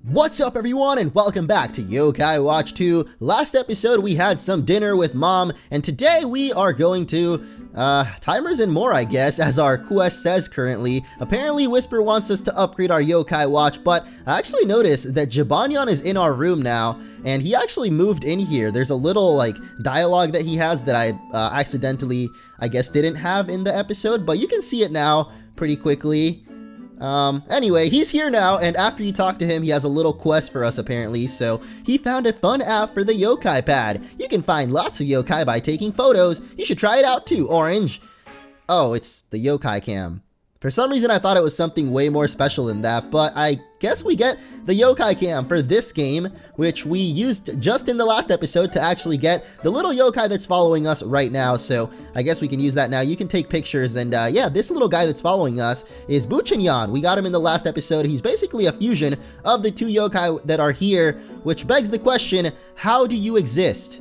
What's up everyone and welcome back to Yokai Watch 2. Last episode we had some dinner with mom and today we are going to timers and more, I guess, as our quest says currently. Apparently Whisper wants us to upgrade our Yokai Watch, but I actually noticed that Jibanyan is in our room now and he actually moved in here. There's a little like dialogue that he has that I accidentally, I guess, didn't have in the episode, but you can see it now pretty quickly. Anyway, he's here now, and after you talk to him, he has a little quest for us apparently, so he found a fun app for the Yokai Pad. You can find lots of yokai by taking photos. You should try it out too, Orange. Oh, it's the Yokai Cam. For some reason, I thought it was something way more special than that, but I guess we get the Yokai Cam for this game, which we used just in the last episode to actually get the little yokai that's following us right now, so I guess we can use that now. You can take pictures, and yeah, this little guy that's following us is Buchinyan. We got him in the last episode. He's basically a fusion of the two yokai that are here, which begs the question, how do you exist?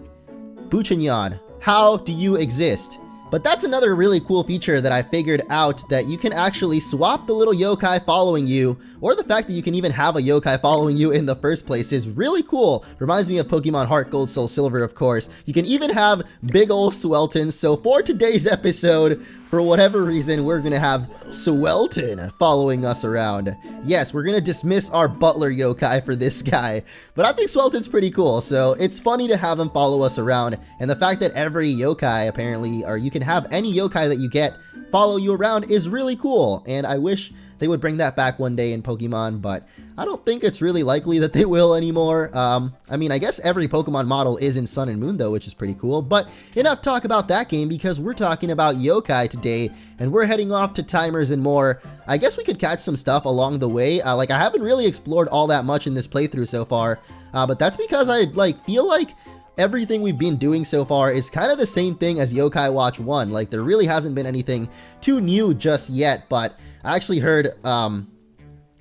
Buchinyan, how do you exist? But that's another really cool feature that I figured out, that you can actually swap the little yokai following you, or the fact that you can even have a yokai following you in the first place is really cool. Reminds me of Pokemon Heart Gold Soul Silver, of course. You can even have big ol' Swelton. So for today's episode, for whatever reason, we're gonna have Swelton following us around. Yes, we're gonna dismiss our butler yokai for this guy, but I think Swelton's pretty cool, so it's funny to have him follow us around, and the fact that every yokai apparently, or you can have any yokai that you get follow you around is really cool, and I wish they would bring that back one day in Pokemon, but I don't think it's really likely that they will anymore. I mean, I guess every Pokemon model is in Sun and Moon though, which is pretty cool, but enough talk about that game because we're talking about yokai today, and we're heading off to timers and more. I guess we could catch some stuff along the way. Like, I haven't really explored all that much in this playthrough so far, but that's because I feel like everything we've been doing so far is kind of the same thing as Yokai Watch 1. Like, there really hasn't been anything too new just yet, but I actually heard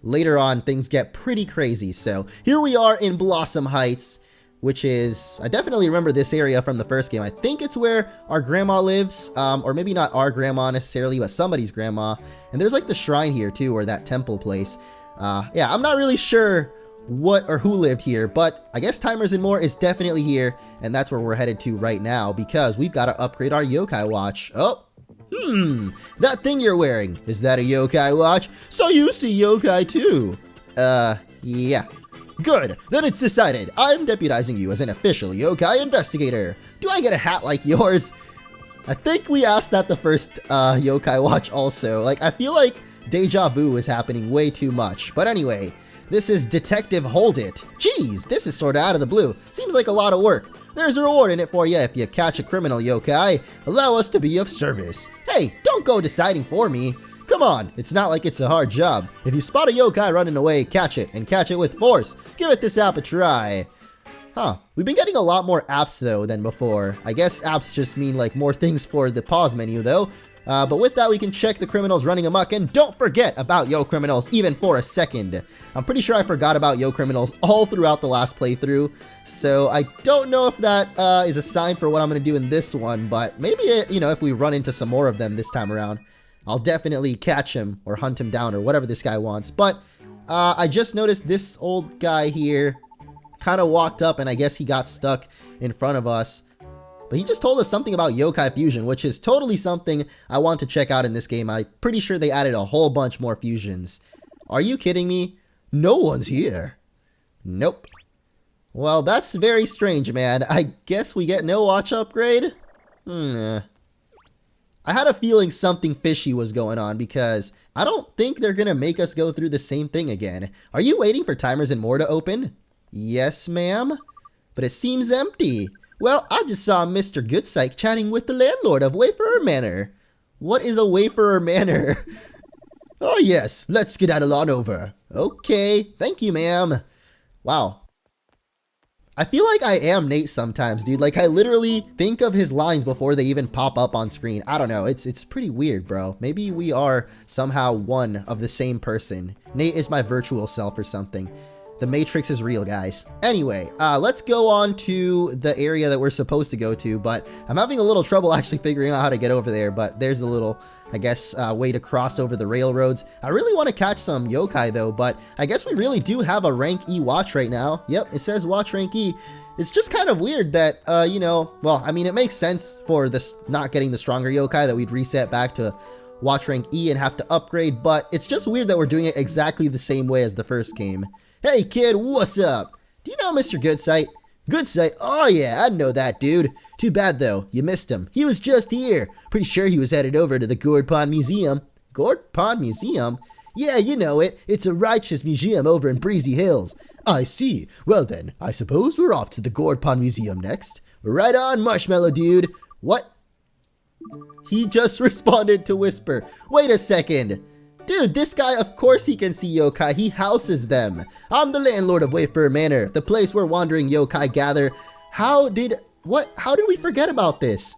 later on things get pretty crazy. So here we are in Blossom Heights, which is, I definitely remember this area from the first game. I think it's where our grandma lives, or maybe not our grandma necessarily, but somebody's grandma. And there's like the shrine here too, or that temple place. Yeah, I'm not really sure what or who lived here, but I guess Timers and More is definitely here, and that's where we're headed to right now because we've got to upgrade our Yokai Watch. Oh, that thing you're wearing, is that a Yokai Watch? So you see yokai too? Yeah. Good, then it's decided. I'm deputizing you as an official yokai investigator. Do I get a hat like yours? I think we asked that the first Yokai Watch also. Like, I feel like deja vu is happening way too much, but anyway. This is Detective Hold It. Jeez, this is sorta out of the blue. Seems like a lot of work. There's a reward in it for you if you catch a criminal yokai. Allow us to be of service. Hey, don't go deciding for me. Come on, it's not like it's a hard job. If you spot a yokai running away, catch it, and catch it with force. Give it this app a try. Huh, we've been getting a lot more apps though than before. I guess apps just mean like more things for the pause menu though. But with that, we can check the criminals running amok, and don't forget about Yo Criminals even for a second. I'm pretty sure I forgot about Yo Criminals all throughout the last playthrough, so I don't know if that is a sign for what I'm going to do in this one, but maybe, you know, if we run into some more of them this time around, I'll definitely catch him or hunt him down or whatever this guy wants. But I just noticed this old guy here kind of walked up, and I guess he got stuck in front of us. But he just told us something about Yokai Fusion, which is totally something I want to check out in this game. I'm pretty sure they added a whole bunch more fusions. Are you kidding me? No one's here. Nope. Well, that's very strange, man. I guess we get no watch upgrade? I had a feeling something fishy was going on because I don't think they're gonna make us go through the same thing again. Are you waiting for Timers and More to open? Yes, ma'am. But it seems empty. Well, I just saw Mr. Goodsight chatting with the landlord of Wayfarer Manor. What is a Wayfarer Manor? Oh yes, let's skedaddle on over. Okay, thank you, ma'am. Wow. I feel like I am Nate sometimes, dude. Like, I literally think of his lines before they even pop up on screen. I don't know, it's pretty weird, bro. Maybe we are somehow one of the same person. Nate is my virtual self or something. The Matrix is real, guys. Anyway, let's go on to the area that we're supposed to go to, but I'm having a little trouble actually figuring out how to get over there, but there's a little, I guess, way to cross over the railroads. I really want to catch some yokai though, but I guess we really do have a rank E watch right now. Yep, it says watch rank E. It's just kind of weird that, you know, well, I mean, it makes sense for this not getting the stronger yokai that we'd reset back to watch rank E and have to upgrade, but it's just weird that we're doing it exactly the same way as the first game. Hey kid, what's up? Do you know Mr. Goodsight? Goodsight? Oh yeah, I know that dude. Too bad though, you missed him. He was just here. Pretty sure he was headed over to the Gourd Pond Museum. Gourd Pond Museum? Yeah, you know it. It's a righteous museum over in Breezy Hills. I see. Well then, I suppose we're off to the Gourd Pond Museum next. Right on, Marshmallow Dude. What? He just responded to Whisper. Wait a second. Dude, this guy, of course he can see yokai. He houses them. I'm the landlord of Wayfarer Manor, the place where wandering yokai gather. How did we forget about this?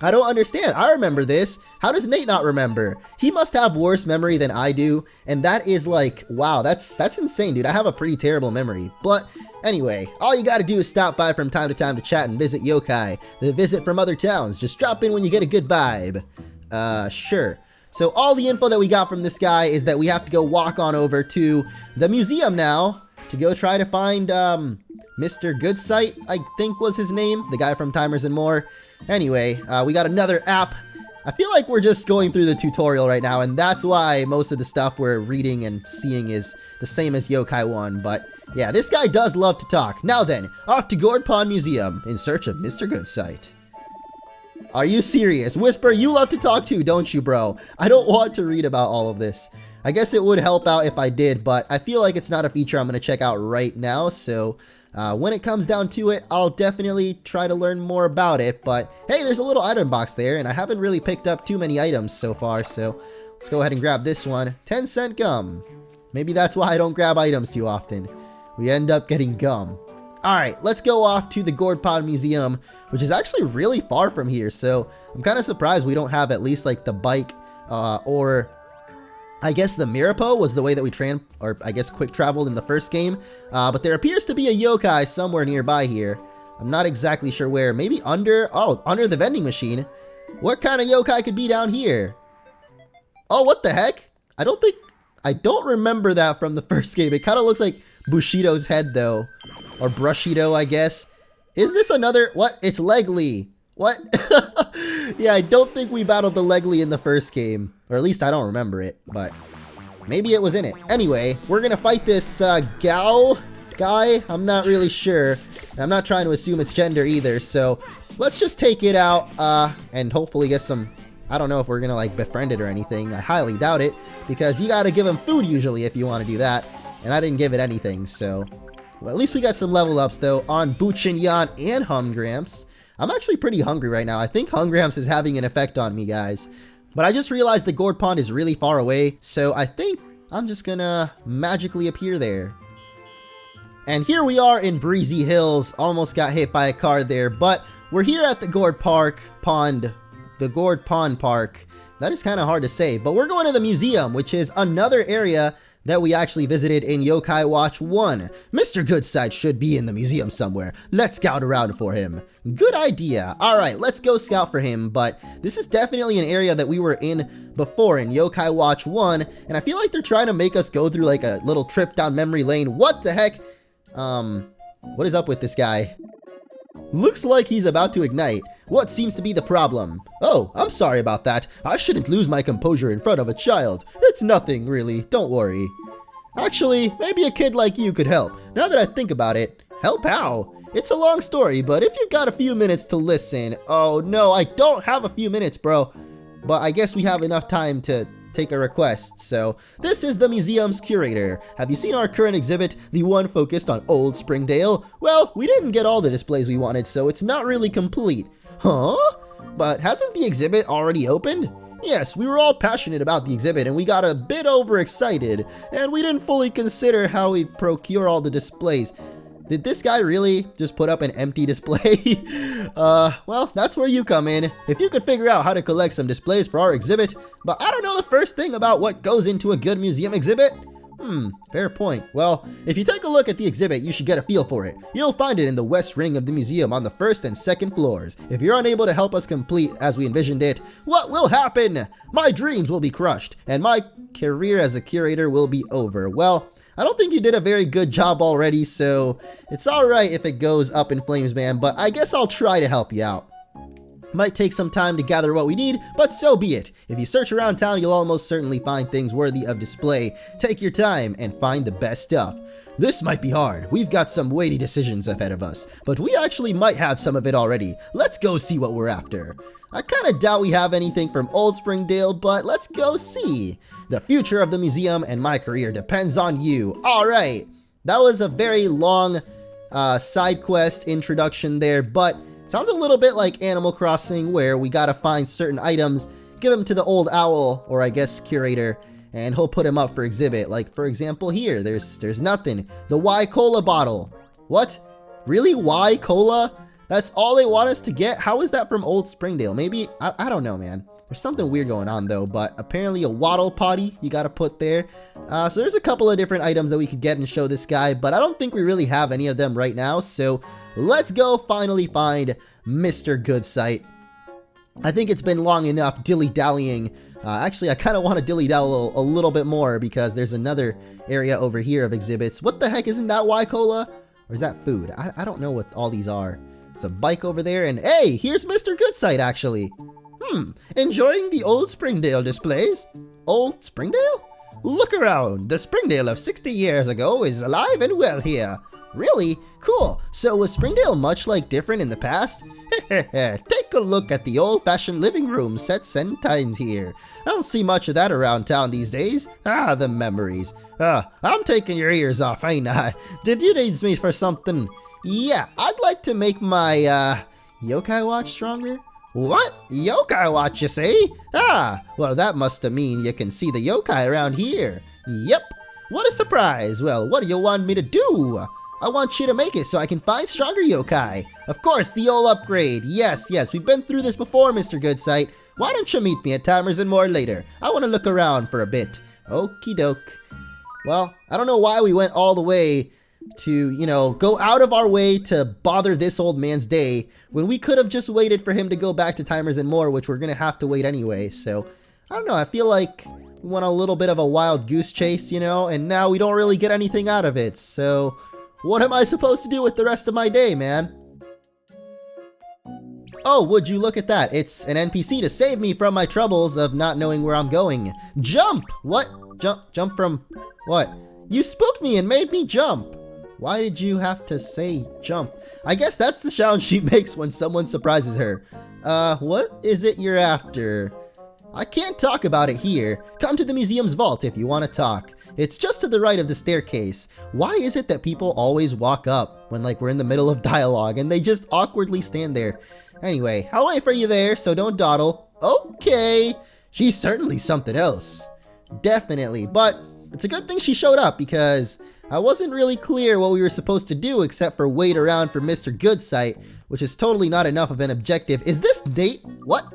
I don't understand. I remember this. How does Nate not remember? He must have worse memory than I do, and that is like, wow, that's insane, dude. I have a pretty terrible memory. But anyway, all you gotta do is stop by from time to time to chat and visit yokai. The visit from other towns. Just drop in when you get a good vibe. Sure. So all the info that we got from this guy is that we have to go walk on over to the museum now to go try to find Mr. Goodsight, I think was his name, the guy from Timers and More. Anyway, we got another app. I feel like we're just going through the tutorial right now, and that's why most of the stuff we're reading and seeing is the same as Yokai 1, but yeah, this guy does love to talk. Now then, off to Gourd Pond Museum in search of Mr. Goodsight. Are you serious? Whisper, you love to talk too, don't you, bro? I don't want to read about all of this. I guess it would help out if I did, but I feel like it's not a feature I'm going to check out right now, so when it comes down to it, I'll definitely try to learn more about it. But hey, there's a little item box there, and I haven't really picked up too many items so far, so let's go ahead and grab this one. 10-cent gum. Maybe that's why I don't grab items too often. We end up getting gum. Alright, let's go off to the Gourd Pond Museum, which is actually really far from here, so I'm kind of surprised we don't have at least like the bike, or I guess the Mirapo was the way that we quick traveled in the first game, but there appears to be a yokai somewhere nearby here. I'm not exactly sure where, maybe under the vending machine. What kind of yokai could be down here? Oh, what the heck? I don't remember that from the first game. It kind of looks like Bushido's head though. Or Brushido, I guess. Is this another? What? It's Legly. What? Yeah, I don't think we battled the Legly in the first game. Or at least I don't remember it. But maybe it was in it. Anyway, we're going to fight this Gao guy. I'm not really sure. And I'm not trying to assume it's gender either. So let's just take it out and hopefully get some... I don't know if we're going to like befriend it or anything. I highly doubt it. Because you got to give him food usually if you want to do that. And I didn't give it anything, so... Well, at least we got some level ups though on Buchin Yan and Hungramps. I'm actually pretty hungry right now. I think Hungramps is having an effect on me, guys. But I just realized the Gourd Pond is really far away, so I think I'm just gonna magically appear there. And here we are in Breezy Hills. Almost got hit by a car there, but we're here at the Gourd Pond Park. That is kind of hard to say, but we're going to the museum, which is another area that we actually visited in Yokai Watch 1. Mr. Goodsight should be in the museum somewhere. Let's scout around for him. Good idea. Alright, let's go scout for him, but this is definitely an area that we were in before in Yokai Watch 1, and I feel like they're trying to make us go through like a little trip down memory lane. What the heck? What is up with this guy? Looks like he's about to ignite. What seems to be the problem? Oh, I'm sorry about that. I shouldn't lose my composure in front of a child. It's nothing, really. Don't worry. Actually, maybe a kid like you could help. Now that I think about it. Help how? It's a long story, but if you've got a few minutes to listen... Oh, no, I don't have a few minutes, bro. But I guess we have enough time to take a request. So, this is the museum's curator. Have you seen our current exhibit, the one focused on Old Springdale? Well, we didn't get all the displays we wanted, so it's not really complete. Huh? But hasn't the exhibit already opened? Yes, we were all passionate about the exhibit and we got a bit overexcited, and we didn't fully consider how we'd procure all the displays. Did this guy really just put up an empty display? Well, that's where you come in. If you could figure out how to collect some displays for our exhibit, but I don't know the first thing about what goes into a good museum exhibit. Fair point. Well, if you take a look at the exhibit, you should get a feel for it. You'll find it in the west ring of the museum on the first and second floors. If you're unable to help us complete as we envisioned it, what will happen? My dreams will be crushed, and my career as a curator will be over. Well, I don't think you did a very good job already, so it's alright if it goes up in flames, man, but I guess I'll try to help you out. Might take some time to gather what we need, but so be it. If you search around town, you'll almost certainly find things worthy of display. Take your time and find the best stuff. This might be hard. We've got some weighty decisions ahead of us, but we actually might have some of it already. Let's go see what we're after. I kinda doubt we have anything from Old Springdale, but let's go see. The future of the museum and my career depends on you. Alright, that was a very long side quest introduction there, but sounds a little bit like Animal Crossing, where we gotta find certain items, give them to the old owl, or I guess curator, and he'll put him up for exhibit. Like, for example, here, there's nothing. The Y Cola bottle. What? Really? Y Cola? That's all they want us to get? How is that from Old Springdale? Maybe, I don't know, man. There's something weird going on, though, but apparently a waddle potty you gotta put there. So there's a couple of different items that we could get and show this guy, but I don't think we really have any of them right now, so let's go finally find Mr. Goodsight. I think it's been long enough dilly-dallying. Actually, I kind of want to dilly-dally a little bit more because there's another area over here of exhibits. What the heck, isn't that Y-Cola? Or is that food? I don't know what all these are. There's a bike over there, and hey, here's Mr. Goodsight, actually. Enjoying the Old Springdale displays? Old Springdale? Look around. The Springdale of 60 years ago is alive and well here. Really? Cool. So was Springdale much like different in the past? Take a look at the old-fashioned living room sets and times here. I don't see much of that around town these days. Ah, the memories. I'm taking your ears off, ain't I? Did you need me for something? Yeah, I'd like to make my, yokai watch stronger. What? Yokai watch, you say? Ah, well that must mean you can see the yokai around here. Yep. What a surprise. Well, what do you want me to do? I want you to make it so I can find stronger yokai. Of course, the old upgrade. Yes, we've been through this before, Mr. Goodsight. Why don't you meet me at Timers and More later? I want to look around for a bit. Okie doke. Well, I don't know why we went all the way to, you know, go out of our way to bother this old man's day when we could have just waited for him to go back to Timers and More, which we're going to have to wait anyway. So, I don't know. I feel like we went a little bit of a wild goose chase, you know, and now we don't really get anything out of it. So, what am I supposed to do with the rest of my day, man? Oh, would you look at that? It's an NPC to save me from my troubles of not knowing where I'm going. Jump! What? Jump from what? You spooked me and made me jump. Why did you have to say jump? I guess that's the sound she makes when someone surprises her. What is it you're after? I can't talk about it here. Come to the museum's vault if you want to talk. It's just to the right of the staircase. Why is it that people always walk up when like we're in the middle of dialogue and they just awkwardly stand there? Anyway, I'll wait for you there, so don't dawdle. Okay. She's certainly something else. Definitely, but it's a good thing she showed up because I wasn't really clear what we were supposed to do except for wait around for Mr. Goodsight, which is totally not enough of an objective. Is this Nate? What?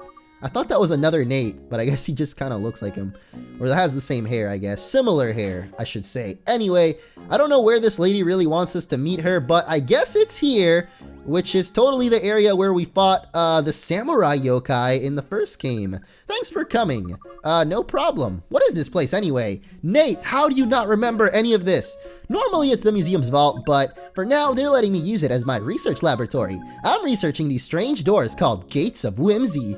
I thought that was another Nate, but I guess he just kind of looks like him. Or has the same hair, I guess. Similar hair, I should say. Anyway, I don't know where this lady really wants us to meet her, but I guess it's here, which is totally the area where we fought the samurai yokai in the first game. Thanks for coming. No problem. What is this place anyway? Nate, how do you not remember any of this? Normally it's the museum's vault, but for now they're letting me use it as my research laboratory. I'm researching these strange doors called Gates of Whimsy.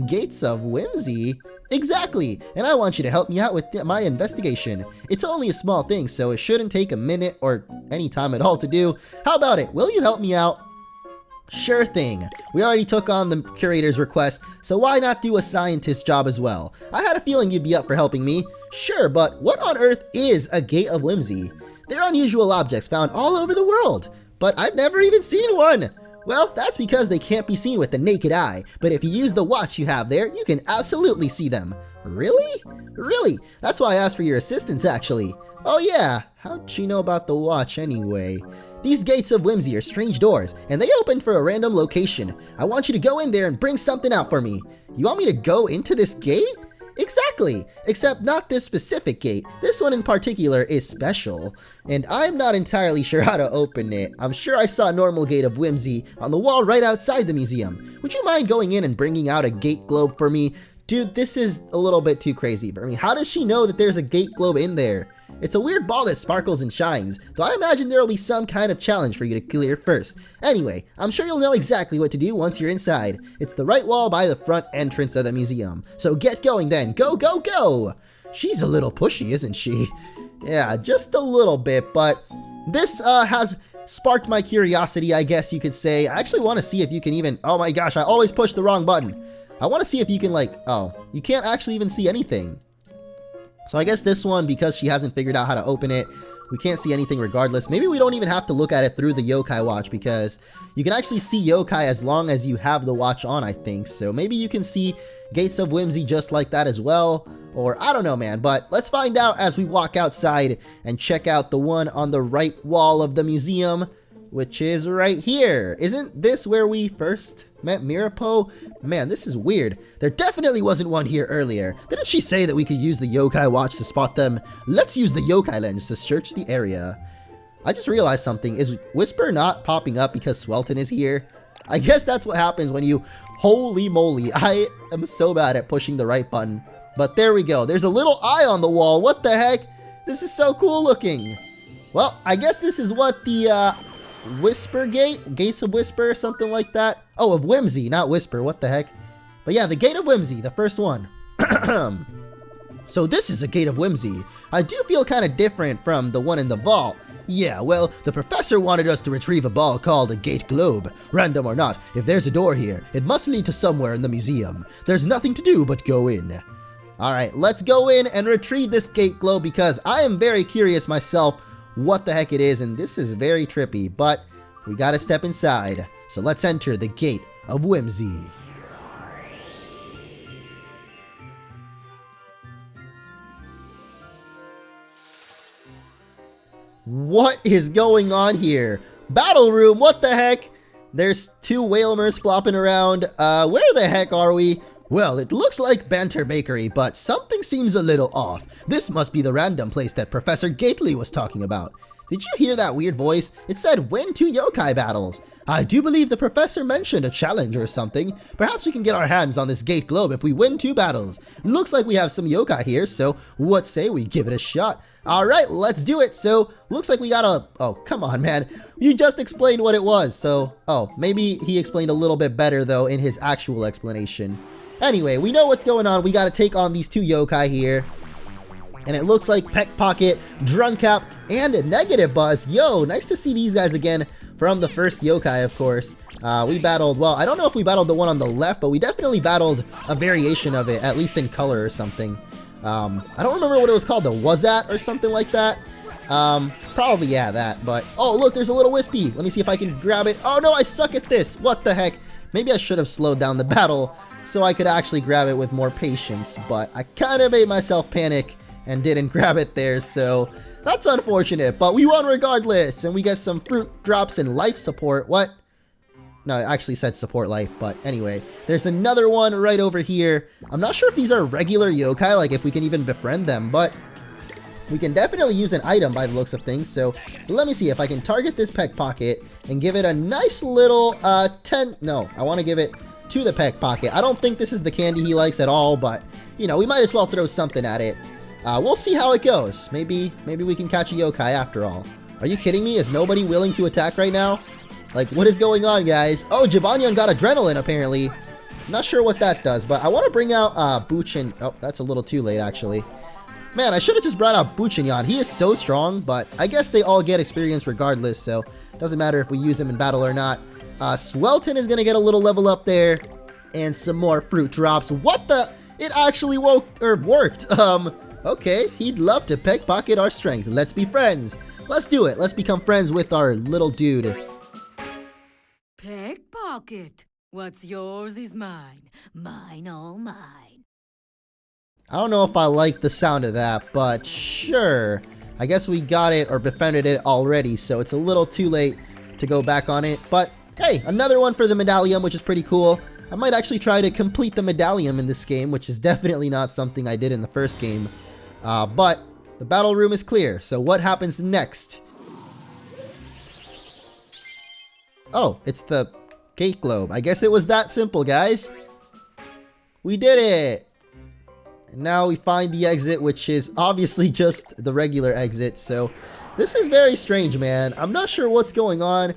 Gates of Whimsy? Exactly, and I want you to help me out with my investigation. It's only a small thing, so it shouldn't take a minute or any time at all to do. How about it? Will you help me out? Sure thing. We already took on the curator's request, so why not do a scientist job as well? I had a feeling you'd be up for helping me. Sure, but what on earth is a Gate of Whimsy? They're unusual objects found all over the world, but I've never even seen one. Well, that's because they can't be seen with the naked eye, but if you use the watch you have there, you can absolutely see them. Really? Really? That's why I asked for your assistance, actually. Oh yeah, how'd she know about the watch anyway? These Gates of Whimsy are strange doors, and they open for a random location. I want you to go in there and bring something out for me. You want me to go into this gate? Exactly, except not this specific gate. This one in particular is special, and I'm not entirely sure how to open it. I'm sure I saw a normal gate of Whimsy on the wall right outside the museum. Would you mind going in and bringing out a gate globe for me? Dude, this is a little bit too crazy for me. How does she know that there's a gate globe in there? It's a weird ball that sparkles and shines, though I imagine there will be some kind of challenge for you to clear first. Anyway, I'm sure you'll know exactly what to do once you're inside. It's the right wall by the front entrance of the museum. So get going then. Go, go, go! She's a little pushy, isn't she? Yeah, just a little bit, but this has sparked my curiosity, I guess you could say. I actually want to see if you can even... Oh my gosh, I always push the wrong button. I want to see if you can, like... Oh, you can't actually even see anything. So I guess this one, because she hasn't figured out how to open it, we can't see anything regardless. Maybe we don't even have to look at it through the Yokai watch, because you can actually see Yokai as long as you have the watch on, I think. So maybe you can see Gates of Whimsy just like that as well. Or I don't know, man. But let's find out as we walk outside and check out the one on the right wall of the museum, which is right here. Isn't this where we first met Mirapo? Man, this is weird. There definitely wasn't one here earlier. Didn't she say that we could use the Yokai watch to spot them? Let's use the Yokai lens to search the area. I just realized something. Is Whisper not popping up because Swelton is here? I guess that's what happens when you... Holy moly, I am so bad at pushing the right button. But there we go. There's a little eye on the wall. What the heck? This is so cool looking. Well, I guess this is what the... Whisper Gate? Gates of Whisper, something like that. Oh, of Whimsy, not Whisper, what the heck. But yeah, the Gate of Whimsy, the first one. So this is a Gate of Whimsy. I do feel kind of different from the one in the vault. Yeah, well, the professor wanted us to retrieve a ball called a Gate Globe. Random or not, if there's a door here, it must lead to somewhere in the museum. There's nothing to do but go in. Alright, let's go in and retrieve this Gate Globe because I am very curious myself what the heck it is, and this is very trippy, but we gotta step inside. So let's enter the Gate of Whimsy. What is going on here? Battle room, what the heck? There's two Whalmers flopping around. Where the heck are we? Well, it looks like Banter Bakery, but something seems a little off. This must be the random place that Professor Gately was talking about. Did you hear that weird voice? It said win 2 yokai battles. I do believe the professor mentioned a challenge or something. Perhaps we can get our hands on this Gate Globe if we win 2 battles. Looks like we have some yokai here, so what say we give it a shot? Alright, let's do it. So, looks like we got a... Oh, come on, man. You just explained what it was, so... Oh, maybe he explained a little bit better, though, in his actual explanation. Anyway, we know what's going on. We gotta take on these 2 yokai here. And it looks like Peck Pocket, Drunkap, and Negative Buzz. Yo, nice to see these guys again from the first yokai, of course. We battled, well, I don't know if we battled the one on the left, but we definitely battled a variation of it, at least in color or something. I don't remember what it was called, the Was-At or something like that. Probably, yeah, that, but... Oh, look, there's a little Wispy. Let me see if I can grab it. Oh, no, I suck at this. What the heck? Maybe I should have slowed down the battle so I could actually grab it with more patience, but I kind of made myself panic and didn't grab it there, so that's unfortunate, but we won regardless, and we get some fruit drops and life support. What? No, it actually said support life, but anyway, there's another one right over here. I'm not sure if these are regular yokai, like if we can even befriend them, but we can definitely use an item by the looks of things, so let me see if I can target this Peck Pocket and give it a nice little, No, I want to give it to the Peck Pocket. I don't think this is the candy he likes at all, but, you know, we might as well throw something at it. We'll see how it goes. Maybe we can catch a yokai after all. Are you kidding me? Is nobody willing to attack right now? Like, what is going on, guys? Oh, Jibanyan got adrenaline, apparently. I'm not sure what that does, but I want to bring out, Buchin. Oh, that's a little too late, actually. Man, I should have just brought out Buchinyan. He is so strong, but I guess they all get experience regardless, so it doesn't matter if we use him in battle or not. Swelton is going to get a little level up there, and some more fruit drops. What the? It actually worked. Okay, he'd love to Peck Pocket our strength. Let's be friends. Let's do it. Let's become friends with our little dude. Peck Pocket. What's yours is mine. Mine, all mine. I don't know if I like the sound of that, but sure. I guess we got it or befriended it already, so it's a little too late to go back on it. But hey, another one for the medallion, which is pretty cool. I might actually try to complete the medallion in this game, which is definitely not something I did in the first game. But the battle room is clear, so what happens next? Oh, it's the gate globe. I guess it was that simple, guys. We did it! And now we find the exit, which is obviously just the regular exit, so this is very strange, man. I'm not sure what's going on.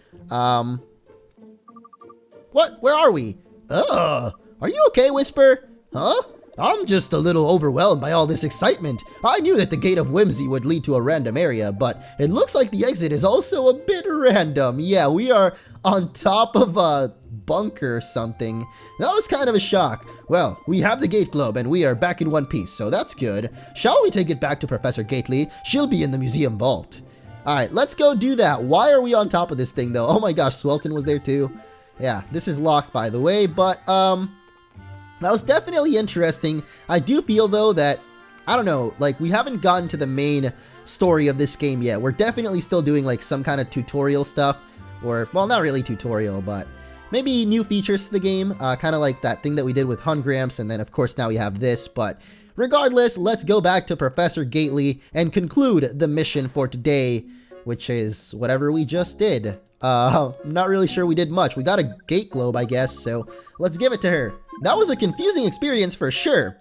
What? Where are we? Ugh! Are you okay, Whisper? Huh? I'm just a little overwhelmed by all this excitement. I knew that the Gate of Whimsy would lead to a random area, but it looks like the exit is also a bit random. Yeah, we are on top of a bunker or something. That was kind of a shock. Well, we have the gate globe and we are back in one piece, so that's good. Shall we take it back to Professor Gately? She'll be in the museum vault. Alright, let's go do that. Why are we on top of this thing though? Oh my gosh, Swelton was there too. Yeah, this is locked by the way, but that was definitely interesting. I do feel though that, I don't know, like we haven't gotten to the main story of this game yet. We're definitely still doing like some kind of tutorial stuff, or, well, not really tutorial, but maybe new features to the game, kind of like that thing that we did with Hungramps, and then of course now we have this, but regardless, let's go back to Professor Gately and conclude the mission for today, which is whatever we just did. Not really sure we did much. We got a gate globe, I guess, so let's give it to her. That was a confusing experience for sure.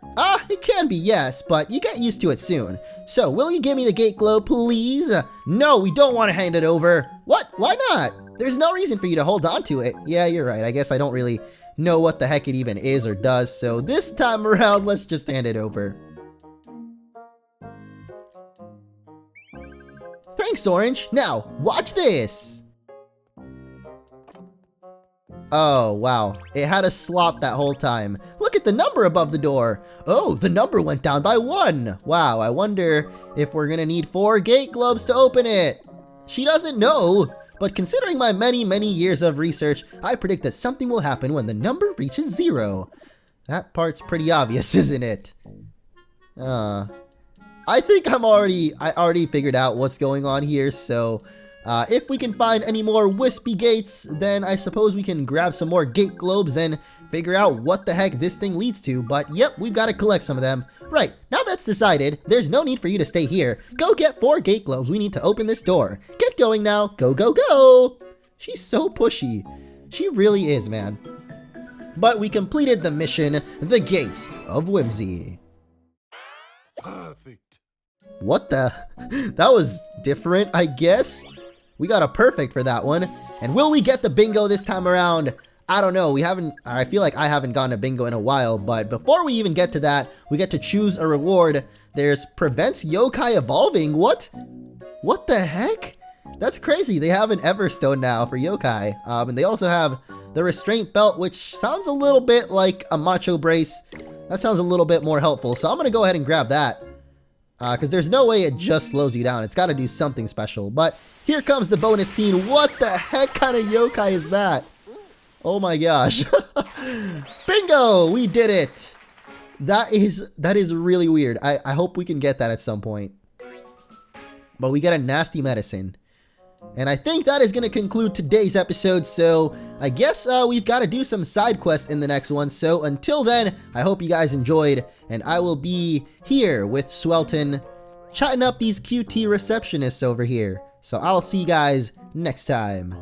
It can be, yes, but you get used to it soon. So, will you give me the gate globe, please? No, we don't want to hand it over. What? Why not? There's no reason for you to hold on to it. Yeah, you're right. I guess I don't really know what the heck it even is or does, so this time around, let's just hand it over. Thanks, Orange. Now, watch this. Oh, wow. It had a slot that whole time. Look at the number above the door. Oh, the number went down by 1. Wow, I wonder if we're gonna need 4 gate globes to open it. She doesn't know, but considering my many years of research, I predict that something will happen when the number reaches 0. That part's pretty obvious, isn't it? I think I already figured out what's going on here, so if we can find any more wispy gates, then I suppose we can grab some more gate globes and figure out what the heck this thing leads to, but yep, we've got to collect some of them. Right, now that's decided, there's no need for you to stay here. Go get 4 gate globes, we need to open this door. Get going now, go, go, go! She's so pushy. She really is, man. But we completed the mission, the Gates of Whimsy. Perfect. What the? That was different, I guess. We got a perfect for that one. And will we get the bingo this time around? I don't know. I feel like I haven't gotten a bingo in a while, but before we even get to that, we get to choose a reward. There's prevents yokai evolving. What? What the heck? That's crazy. They have an Everstone now for yokai. And they also have the restraint belt, which sounds a little bit like a macho brace. That sounds a little bit more helpful. So I'm going to go ahead and grab that. Because there's no way it just slows you down. It's got to do something special. But here comes the bonus scene. What the heck kind of yokai is that? Oh my gosh. Bingo! We did it! That is really weird. I hope we can get that at some point. But we get a nasty medicine. And I think that is going to conclude today's episode, so I guess we've got to do some side quests in the next one. So until then, I hope you guys enjoyed, and I will be here with Swelton chatting up these QT receptionists over here. So I'll see you guys next time.